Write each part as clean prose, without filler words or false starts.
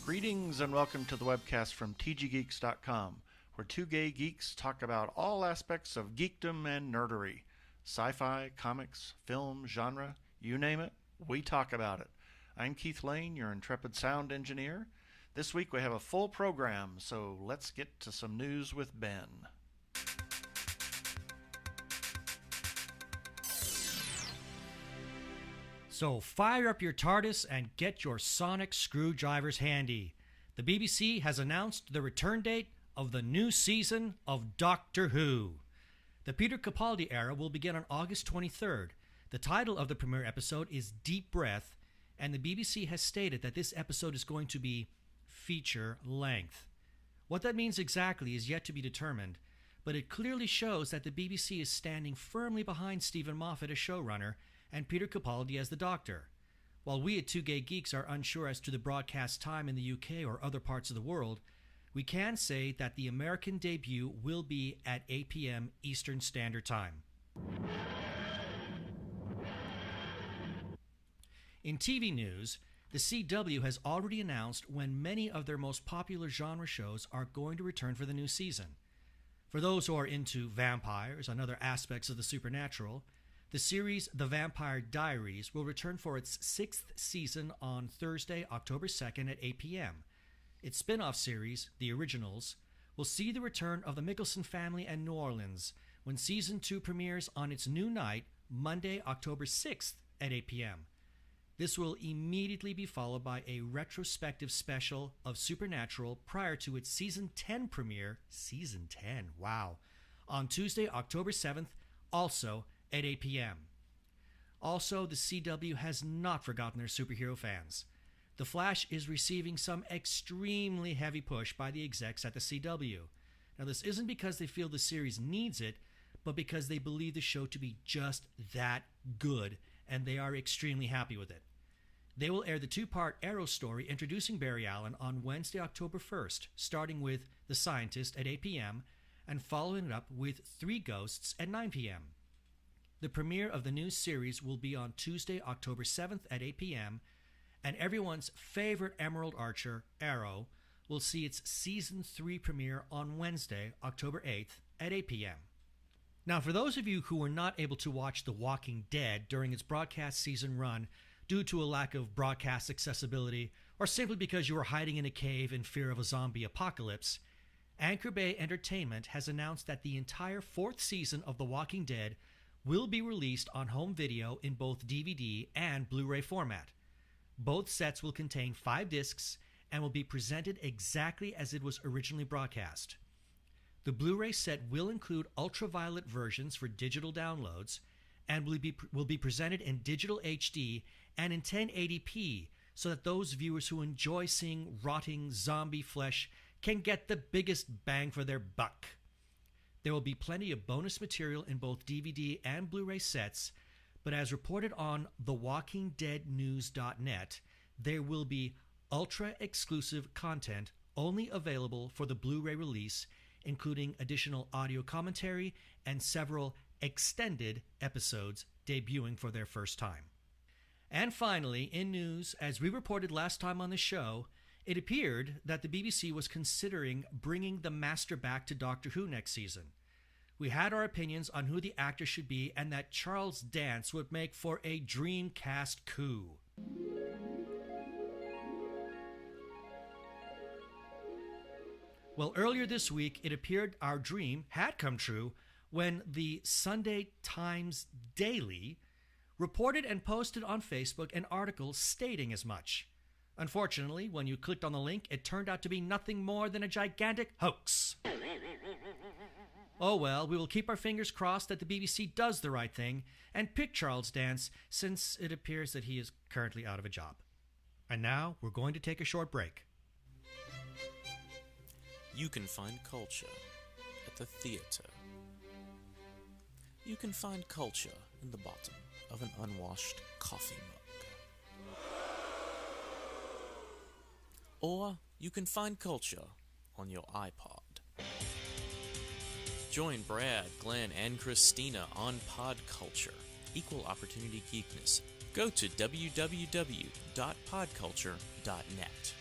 Greetings and welcome to the Webcast from tggeeks.com, where two gay geeks talk about all aspects of geekdom and nerdery. Sci-fi, comics, film, genre, you name it, we talk about it. I'm Keith Lane, your intrepid sound engineer. This week we have a full program, so let's get to some news with Ben. So fire up your TARDIS and get your sonic screwdrivers handy. The BBC has announced the return date of the new season of Doctor Who. The Peter Capaldi era will begin on August 23rd. The title of the premiere episode is Deep Breath, and the BBC has stated that this episode is going to be feature length. What that means exactly is yet to be determined, but it clearly shows that the BBC is standing firmly behind Stephen Moffat as showrunner and Peter Capaldi as the Doctor. While we at Two Gay Geeks are unsure as to the broadcast time in the UK or other parts of the world, we can say that the American debut will be at 8 p.m. Eastern Standard Time. In TV news, the CW has already announced when many of their most popular genre shows are going to return for the new season. For those who are into vampires and other aspects of the supernatural, the series The Vampire Diaries will return for its 6th season on Thursday, October 2nd at 8 p.m. Its spin-off series, The Originals, will see the return of the Mickelson family and New Orleans when Season 2 premieres on its new night, Monday, October 6th at 8 p.m. This will immediately be followed by a retrospective special of Supernatural prior to its Season 10 premiere, Season 10, wow, on Tuesday, October 7th, also at 8 p.m. Also, the CW has not forgotten their superhero fans. The Flash is receiving some extremely heavy push by the execs at the CW. Now, this isn't because they feel the series needs it, but because they believe the show to be just that good, and they are extremely happy with it. They will air the 2-part Arrow story introducing Barry Allen on Wednesday, October 1st, starting with The Scientist at 8 p.m. and following it up with 3 Ghosts at 9 p.m. The premiere of the new series will be on Tuesday, October 7th at 8 p.m., and everyone's favorite Emerald Archer, Arrow, will see its Season 3 premiere on Wednesday, October 8th at 8 p.m. Now, for those of you who were not able to watch The Walking Dead during its broadcast season run due to a lack of broadcast accessibility or simply because you were hiding in a cave in fear of a zombie apocalypse, Anchor Bay Entertainment has announced that the entire 4th season of The Walking Dead will be released on home video in both DVD and Blu-ray format. Both sets will contain 5 discs and will be presented exactly as it was originally broadcast. The Blu-ray set will include ultraviolet versions for digital downloads and will be presented in digital HD and in 1080p so that those viewers who enjoy seeing rotting zombie flesh can get the biggest bang for their buck. There will be plenty of bonus material in both DVD and Blu-ray sets, but as reported on TheWalkingDeadNews.net, there will be ultra-exclusive content only available for the Blu-ray release, including additional audio commentary and several extended episodes debuting for their first time. And finally, in news, as we reported last time on the show, it appeared that the BBC was considering bringing the Master back to Doctor Who next season. We had our opinions on who the actor should be and that Charles Dance would make for a Dreamcast coup. Well, earlier this week, it appeared our dream had come true when the Sunday Times Daily reported and posted on Facebook an article stating as much. Unfortunately, when you clicked on the link, it turned out to be nothing more than a gigantic hoax. Oh well, we will keep our fingers crossed that the BBC does the right thing and pick Charles Dance, since it appears that he is currently out of a job. And now, we're going to take a short break. You can find culture at the theater. You can find culture in the bottom of an unwashed coffee mug. Or you can find culture on your iPod. Join Brad, Glenn, and Christina on Pod Culture, Equal Opportunity Geekness. Go to www.podculture.net.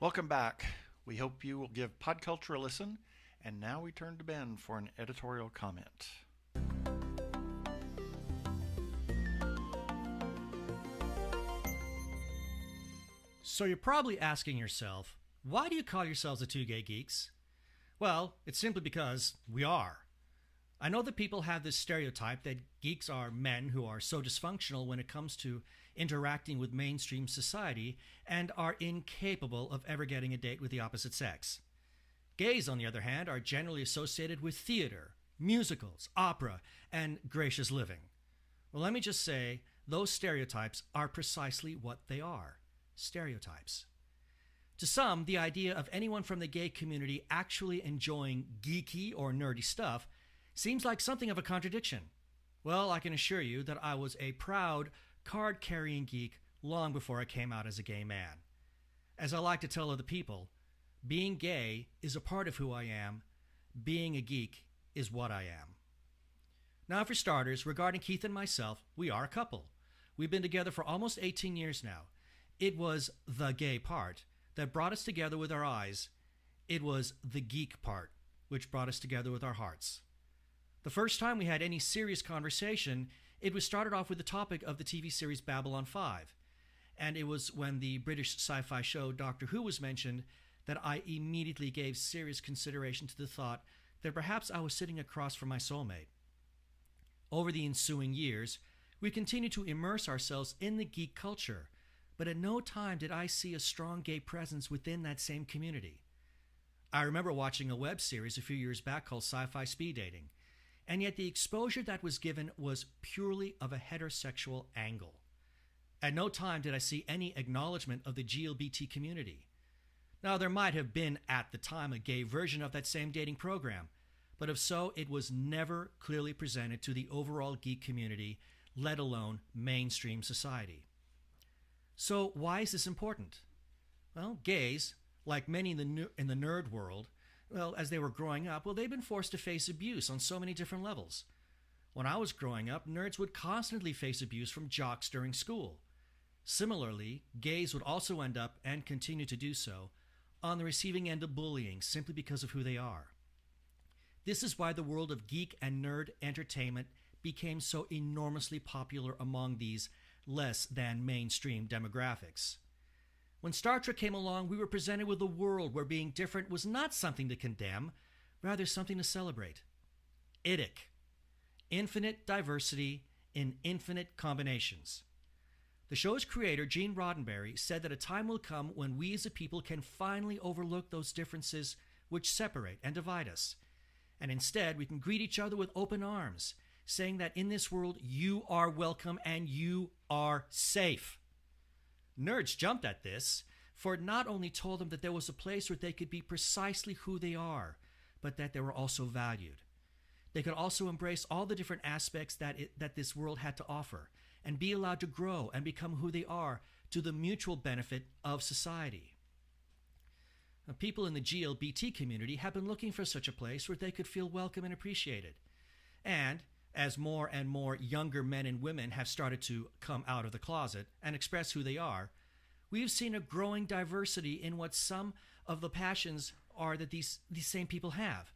Welcome back. We hope you will give Podculture a listen. And now we turn to Ben for an editorial comment. So you're probably asking yourself, why do you call yourselves the Two Gay Geeks? Well, it's simply because we are. I know that people have this stereotype that geeks are men who are so dysfunctional when it comes to interacting with mainstream society and are incapable of ever getting a date with the opposite sex. Gays, on the other hand, are generally associated with theater, musicals, opera, and gracious living. Well, let me just say, those stereotypes are precisely what they are. Stereotypes. To some, the idea of anyone from the gay community actually enjoying geeky or nerdy stuff seems like something of a contradiction. Well, I can assure you that I was a proud, card-carrying geek long before I came out as a gay man. As I like to tell other people, being gay is a part of who I am. Being a geek is what I am. Now, for starters, regarding Keith and myself, we are a couple. We've been together for almost 18 years now. It was the gay part that brought us together with our eyes. It was the geek part which brought us together with our hearts. The first time we had any serious conversation, it was started off with the topic of the TV series Babylon 5. And it was when the British sci-fi show Doctor Who was mentioned that I immediately gave serious consideration to the thought that perhaps I was sitting across from my soulmate. Over the ensuing years, we continued to immerse ourselves in the geek culture, but at no time did I see a strong gay presence within that same community. I remember watching a web series a few years back called Sci-Fi Speed Dating, and yet the exposure that was given was purely of a heterosexual angle. At no time did I see any acknowledgement of the GLBT community. Now, there might have been at the time a gay version of that same dating program, but if so, it was never clearly presented to the overall geek community, let alone mainstream society. So why is this important? Well, gays, like many in the nerd world, well, as they were growing up, well, they've been forced to face abuse on so many different levels. When I was growing up, nerds would constantly face abuse from jocks during school. Similarly, gays would also end up, and continue to do so, on the receiving end of bullying simply because of who they are. This is why the world of geek and nerd entertainment became so enormously popular among these less than mainstream demographics. When Star Trek came along, we were presented with a world where being different was not something to condemn, rather something to celebrate. IDIC. Infinite diversity in infinite combinations. The show's creator, Gene Roddenberry, said that a time will come when we as a people can finally overlook those differences which separate and divide us. And instead, we can greet each other with open arms, saying that in this world, you are welcome and you are safe. Nerds jumped at this, for it not only told them that there was a place where they could be precisely who they are, but that they were also valued. They could also embrace all the different aspects that this world had to offer, and be allowed to grow and become who they are to the mutual benefit of society. Now, people in the GLBT community have been looking for such a place where they could feel welcome and appreciated. And as more and more younger men and women have started to come out of the closet and express who they are, we've seen a growing diversity in what some of the passions are that these same people have.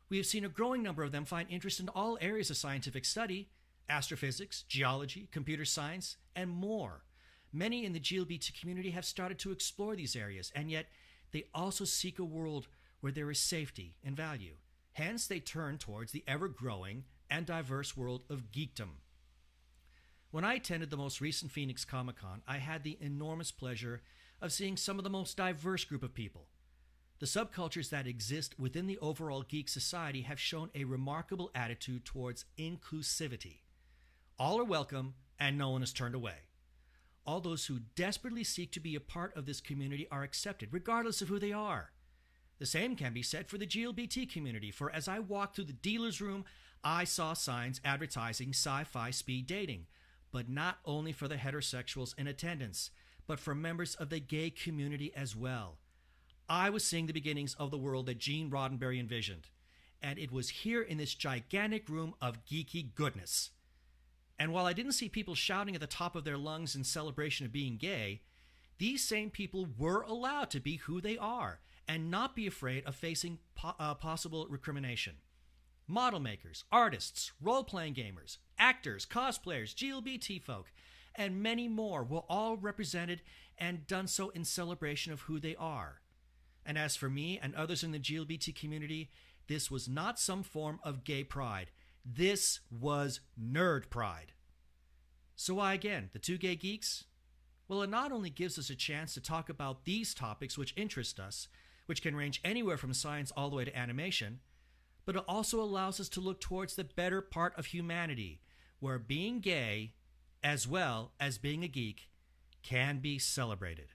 We have seen a growing number of them find interest in all areas of scientific study, astrophysics, geology, computer science, and more. Many in the GLBT community have started to explore these areas, and yet they also seek a world where there is safety and value. Hence, they turn towards the ever-growing and diverse world of geekdom. When I attended the most recent Phoenix Comic-Con, I had the enormous pleasure of seeing some of the most diverse group of people. The subcultures that exist within the overall geek society have shown a remarkable attitude towards inclusivity. All are welcome, and no one is turned away. All those who desperately seek to be a part of this community are accepted, regardless of who they are. The same can be said for the GLBT community, for as I walked through the dealer's room, I saw signs advertising sci-fi speed dating, but not only for the heterosexuals in attendance, but for members of the gay community as well. I was seeing the beginnings of the world that Gene Roddenberry envisioned, and it was here in this gigantic room of geeky goodness. And while I didn't see people shouting at the top of their lungs in celebration of being gay, these same people were allowed to be who they are and not be afraid of facing possible recrimination. Model makers, artists, role-playing gamers, actors, cosplayers, GLBT folk, and many more were all represented and done so in celebration of who they are. And as for me and others in the GLBT community, this was not some form of gay pride. This was nerd pride. So why again, the 2 Gay Geeks? Well, it not only gives us a chance to talk about these topics which interest us, which can range anywhere from science all the way to animation, but it also allows us to look towards the better part of humanity, where being gay, as well as being a geek, can be celebrated.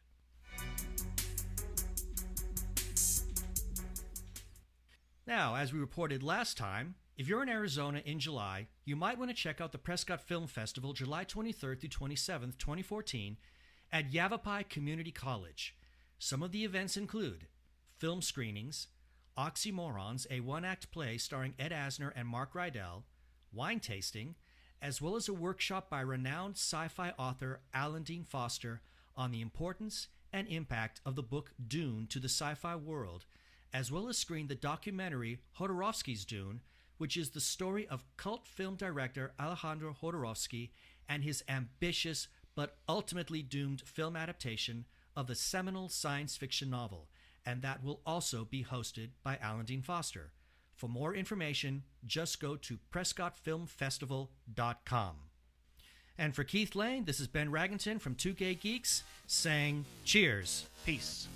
Now, as we reported last time, if you're in Arizona in July, you might want to check out the Prescott Film Festival July 23rd through 27th, 2014 at Yavapai Community College. Some of the events include film screenings, Oxymorons, a one-act play starring Ed Asner and Mark Rydell, wine tasting, as well as a workshop by renowned sci-fi author Alan Dean Foster on the importance and impact of the book Dune to the sci-fi world, as well as screen the documentary Jodorowsky's Dune, which is the story of cult film director Alejandro Jodorowsky and his ambitious but ultimately doomed film adaptation of the seminal science fiction novel, and that will also be hosted by Alan Dean Foster. For more information, just go to PrescottFilmFestival.com. And for Keith Lane, this is Ben Raggington from 2 Gay Geeks saying cheers. Peace.